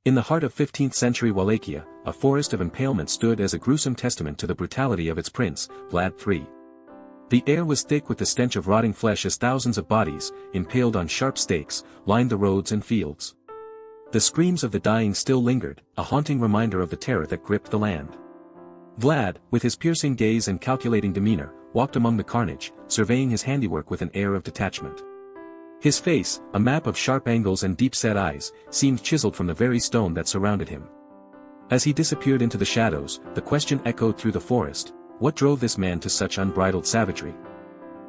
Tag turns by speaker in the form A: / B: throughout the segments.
A: In the heart of 15th century Wallachia, a forest of impalement stood as a gruesome testament to the brutality of its prince, Vlad III. The air was thick with the stench of rotting flesh as thousands of bodies, impaled on sharp stakes, lined the roads and fields. The screams of the dying still lingered, a haunting reminder of the terror that gripped the land. Vlad, with his piercing gaze and calculating demeanor, walked among the carnage, surveying his handiwork with an air of detachment. His face, a map of sharp angles and deep-set eyes, seemed chiseled from the very stone that surrounded him. As he disappeared into the shadows, the question echoed through the forest: what drove this man to such unbridled savagery?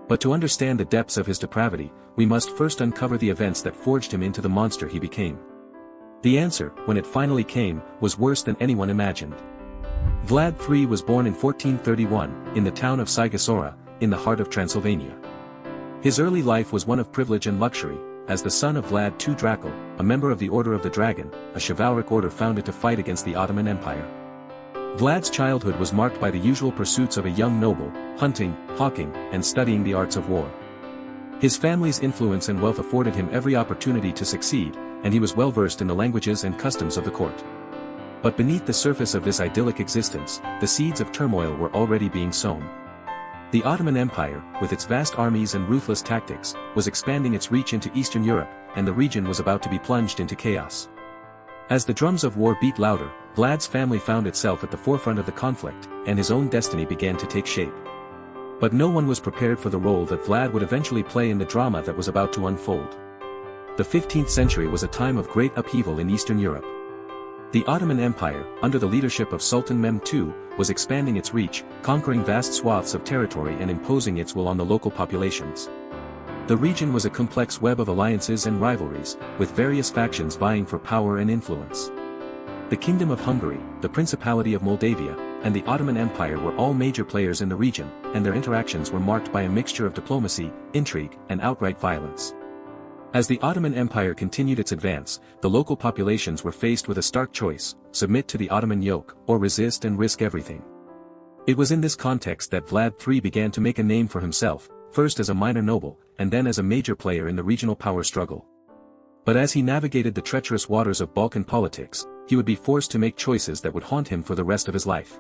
A: But to understand the depths of his depravity, we must first uncover the events that forged him into the monster he became. The answer, when it finally came, was worse than anyone imagined. Vlad III was born in 1431, in the town of Sighisoara, in the heart of Transylvania. His early life was one of privilege and luxury, as the son of Vlad II Dracula, a member of the Order of the Dragon, a chivalric order founded to fight against the Ottoman Empire. Vlad's childhood was marked by the usual pursuits of a young noble, hunting, hawking, and studying the arts of war. His family's influence and wealth afforded him every opportunity to succeed, and he was well versed in the languages and customs of the court. But beneath the surface of this idyllic existence, the seeds of turmoil were already being sown. The Ottoman Empire, with its vast armies and ruthless tactics, was expanding its reach into Eastern Europe, and the region was about to be plunged into chaos. As the drums of war beat louder, Vlad's family found itself at the forefront of the conflict, and his own destiny began to take shape. But no one was prepared for the role that Vlad would eventually play in the drama that was about to unfold. The 15th century was a time of great upheaval in Eastern Europe. The Ottoman Empire, under the leadership of Sultan Mehmed II, was expanding its reach, conquering vast swaths of territory and imposing its will on the local populations. The region was a complex web of alliances and rivalries, with various factions vying for power and influence. The Kingdom of Hungary, the Principality of Moldavia, and the Ottoman Empire were all major players in the region, and their interactions were marked by a mixture of diplomacy, intrigue, and outright violence. As the Ottoman Empire continued its advance, the local populations were faced with a stark choice: submit to the Ottoman yoke, or resist and risk everything. It was in this context that Vlad III began to make a name for himself, first as a minor noble, and then as a major player in the regional power struggle. But as he navigated the treacherous waters of Balkan politics, he would be forced to make choices that would haunt him for the rest of his life.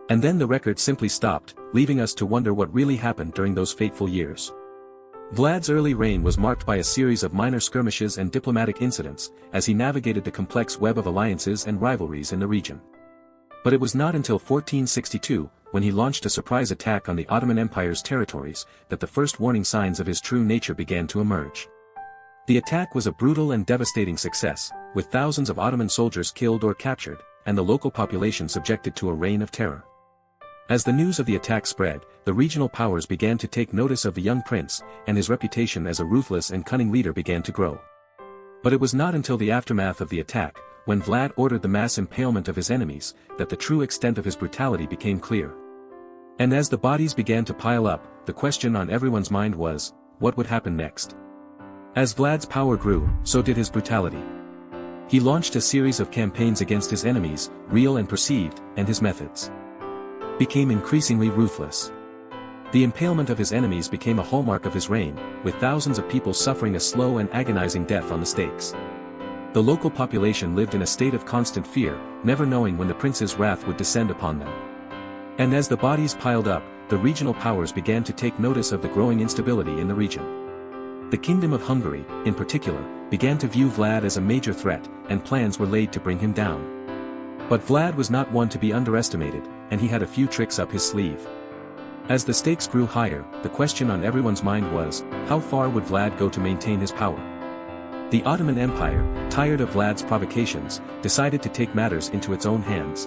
A: And then the record simply stopped, leaving us to wonder what really happened during those fateful years. Vlad's early reign was marked by a series of minor skirmishes and diplomatic incidents, as he navigated the complex web of alliances and rivalries in the region. But it was not until 1462, when he launched a surprise attack on the Ottoman Empire's territories, that the first warning signs of his true nature began to emerge. The attack was a brutal and devastating success, with thousands of Ottoman soldiers killed or captured, and the local population subjected to a reign of terror. As the news of the attack spread, the regional powers began to take notice of the young prince, and his reputation as a ruthless and cunning leader began to grow. But it was not until the aftermath of the attack, when Vlad ordered the mass impalement of his enemies, that the true extent of his brutality became clear. And as the bodies began to pile up, the question on everyone's mind was, what would happen next? As Vlad's power grew, so did his brutality. He launched a series of campaigns against his enemies, real and perceived, and his methods became increasingly ruthless. The impalement of his enemies became a hallmark of his reign, with thousands of people suffering a slow and agonizing death on the stakes. The local population lived in a state of constant fear, never knowing when the prince's wrath would descend upon them. And as the bodies piled up, the regional powers began to take notice of the growing instability in the region. The Kingdom of Hungary, in particular, began to view Vlad as a major threat, and plans were laid to bring him down. But Vlad was not one to be underestimated, and he had a few tricks up his sleeve. As the stakes grew higher, the question on everyone's mind was, how far would Vlad go to maintain his power? The Ottoman Empire, tired of Vlad's provocations, decided to take matters into its own hands.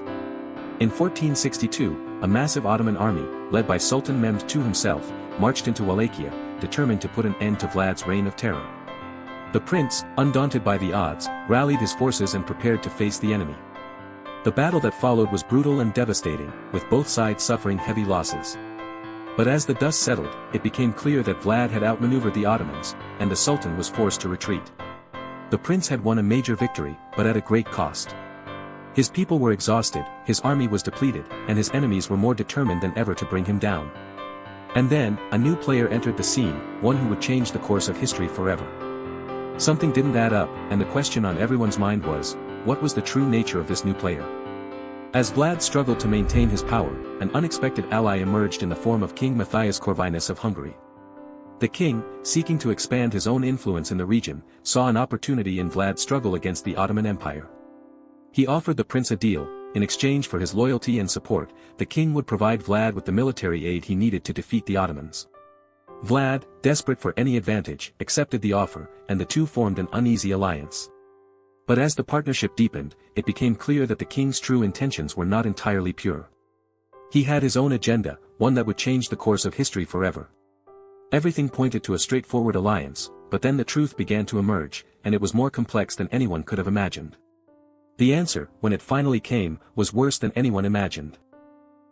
A: In 1462, a massive Ottoman army, led by Sultan Mehmed II himself, marched into Wallachia, determined to put an end to Vlad's reign of terror. The prince, undaunted by the odds, rallied his forces and prepared to face the enemy. The battle that followed was brutal and devastating, with both sides suffering heavy losses. But as the dust settled, it became clear that Vlad had outmaneuvered the Ottomans, and the Sultan was forced to retreat. The prince had won a major victory, but at a great cost. His people were exhausted, his army was depleted, and his enemies were more determined than ever to bring him down. And then, a new player entered the scene, one who would change the course of history forever. Something didn't add up, and the question on everyone's mind was, what was the true nature of this new player? As Vlad struggled to maintain his power, an unexpected ally emerged in the form of King Matthias Corvinus of Hungary. The king, seeking to expand his own influence in the region, saw an opportunity in Vlad's struggle against the Ottoman Empire. He offered the prince a deal. In exchange for his loyalty and support, the king would provide Vlad with the military aid he needed to defeat the Ottomans. Vlad, desperate for any advantage, accepted the offer, and the two formed an uneasy alliance. But as the partnership deepened, it became clear that the king's true intentions were not entirely pure. He had his own agenda, one that would change the course of history forever. Everything pointed to a straightforward alliance, but then the truth began to emerge, and it was more complex than anyone could have imagined. The answer, when it finally came, was worse than anyone imagined.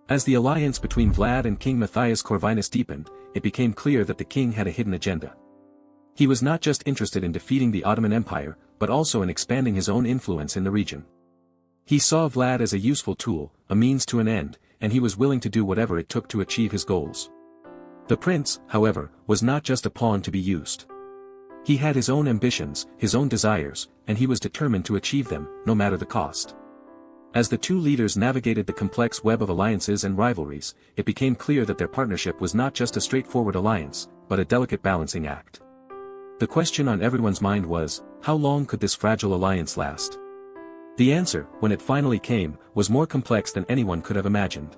A: As the alliance between Vlad and King Matthias Corvinus deepened, it became clear that the king had a hidden agenda. He was not just interested in defeating the Ottoman Empire, but also in expanding his own influence in the region. He saw Vlad as a useful tool, a means to an end, and he was willing to do whatever it took to achieve his goals. The prince, however, was not just a pawn to be used. He had his own ambitions, his own desires, and he was determined to achieve them, no matter the cost. As the two leaders navigated the complex web of alliances and rivalries, it became clear that their partnership was not just a straightforward alliance, but a delicate balancing act. The question on everyone's mind was, how long could this fragile alliance last? The answer, when it finally came, was more complex than anyone could have imagined.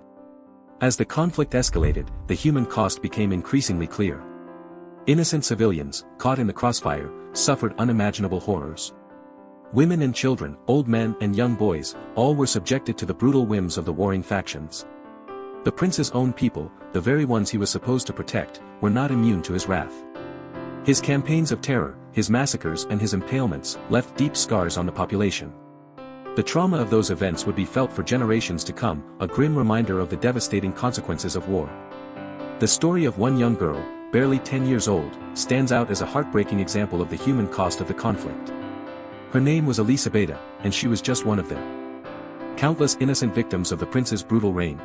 A: As the conflict escalated, the human cost became increasingly clear. Innocent civilians, caught in the crossfire, suffered unimaginable horrors. Women and children, old men and young boys, all were subjected to the brutal whims of the warring factions. The prince's own people, the very ones he was supposed to protect, were not immune to his wrath. His campaigns of terror, his massacres and his impalements, left deep scars on the population. The trauma of those events would be felt for generations to come, a grim reminder of the devastating consequences of war. The story of one young girl, barely 10 years old, stands out as a heartbreaking example of the human cost of the conflict. Her name was Elisabetta, and she was just one of them. Countless innocent victims of the prince's brutal reign.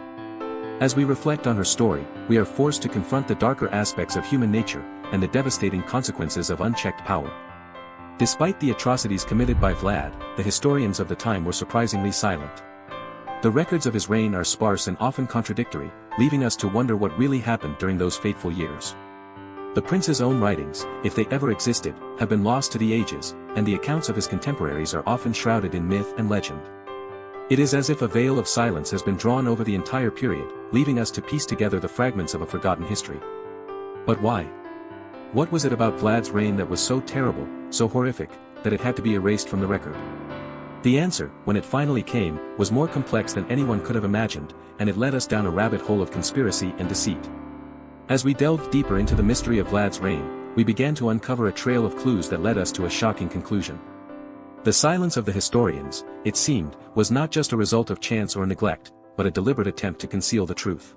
A: As we reflect on her story, we are forced to confront the darker aspects of human nature, and the devastating consequences of unchecked power. Despite the atrocities committed by Vlad, the historians of the time were surprisingly silent. The records of his reign are sparse and often contradictory, leaving us to wonder what really happened during those fateful years. The prince's own writings, if they ever existed, have been lost to the ages, and the accounts of his contemporaries are often shrouded in myth and legend. It is as if a veil of silence has been drawn over the entire period, leaving us to piece together the fragments of a forgotten history. But why? What was it about Vlad's reign that was so terrible, so horrific, that it had to be erased from the record? The answer, when it finally came, was more complex than anyone could have imagined, and it led us down a rabbit hole of conspiracy and deceit. As we delved deeper into the mystery of Vlad's reign, we began to uncover a trail of clues that led us to a shocking conclusion. The silence of the historians, it seemed, was not just a result of chance or neglect, but a deliberate attempt to conceal the truth.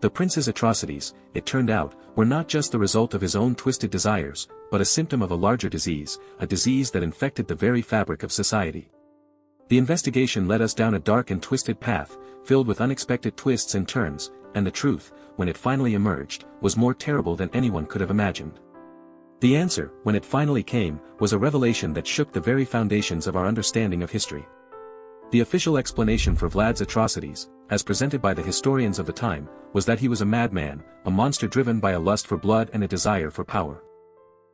A: The prince's atrocities, it turned out, were not just the result of his own twisted desires, but a symptom of a larger disease, a disease that infected the very fabric of society. The investigation led us down a dark and twisted path, filled with unexpected twists and turns, and the truth, when it finally emerged, was more terrible than anyone could have imagined. The answer, when it finally came, was a revelation that shook the very foundations of our understanding of history. The official explanation for Vlad's atrocities, as presented by the historians of the time, was that he was a madman, a monster driven by a lust for blood and a desire for power.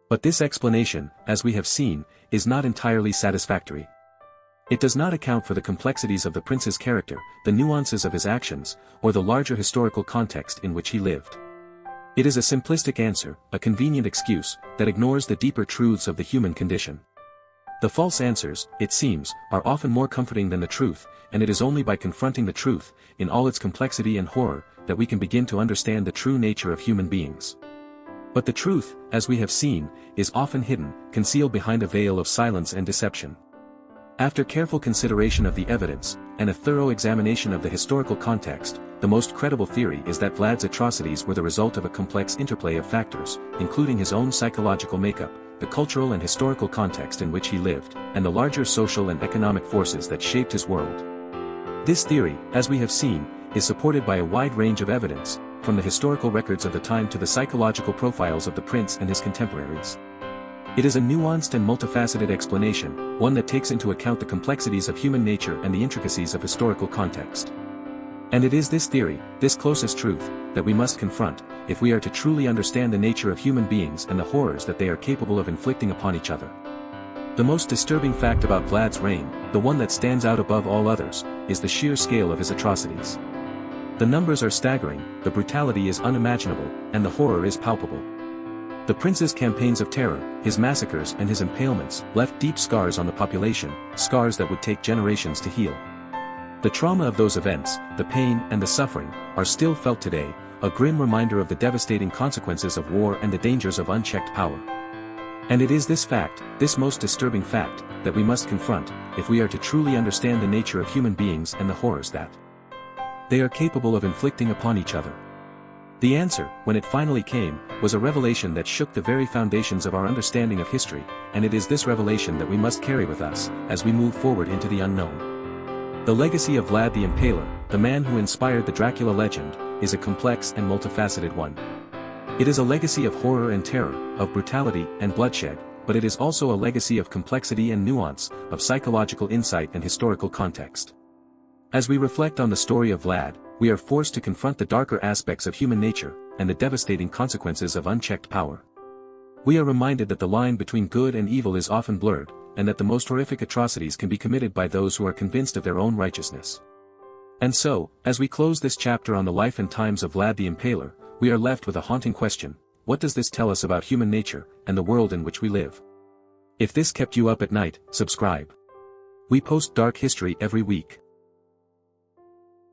A: But this explanation, as we have seen, is not entirely satisfactory. It does not account for the complexities of the prince's character, the nuances of his actions, or the larger historical context in which he lived. It is a simplistic answer, a convenient excuse, that ignores the deeper truths of the human condition. The false answers, it seems, are often more comforting than the truth, and it is only by confronting the truth, in all its complexity and horror, that we can begin to understand the true nature of human beings. But the truth, as we have seen, is often hidden, concealed behind a veil of silence and deception. After careful consideration of the evidence, and a thorough examination of the historical context, the most credible theory is that Vlad's atrocities were the result of a complex interplay of factors, including his own psychological makeup, the cultural and historical context in which he lived, and the larger social and economic forces that shaped his world. This theory, as we have seen, is supported by a wide range of evidence, from the historical records of the time to the psychological profiles of the prince and his contemporaries. It is a nuanced and multifaceted explanation, one that takes into account the complexities of human nature and the intricacies of historical context. And it is this theory, this closest truth, that we must confront, if we are to truly understand the nature of human beings and the horrors that they are capable of inflicting upon each other. The most disturbing fact about Vlad's reign, the one that stands out above all others, is the sheer scale of his atrocities. The numbers are staggering, the brutality is unimaginable, and the horror is palpable. The prince's campaigns of terror, his massacres and his impalements, left deep scars on the population, scars that would take generations to heal. The trauma of those events, the pain and the suffering, are still felt today, a grim reminder of the devastating consequences of war and the dangers of unchecked power. And it is this fact, this most disturbing fact, that we must confront, if we are to truly understand the nature of human beings and the horrors that they are capable of inflicting upon each other. The answer, when it finally came, was a revelation that shook the very foundations of our understanding of history, and it is this revelation that we must carry with us, as we move forward into the unknown. The legacy of Vlad the Impaler, the man who inspired the Dracula legend, is a complex and multifaceted one. It is a legacy of horror and terror, of brutality and bloodshed, but it is also a legacy of complexity and nuance, of psychological insight and historical context. As we reflect on the story of Vlad, we are forced to confront the darker aspects of human nature, and the devastating consequences of unchecked power. We are reminded that the line between good and evil is often blurred, and that the most horrific atrocities can be committed by those who are convinced of their own righteousness. And so, as we close this chapter on the life and times of Vlad the Impaler, we are left with a haunting question: what does this tell us about human nature, and the world in which we live? If this kept you up at night, subscribe. We post dark history every week.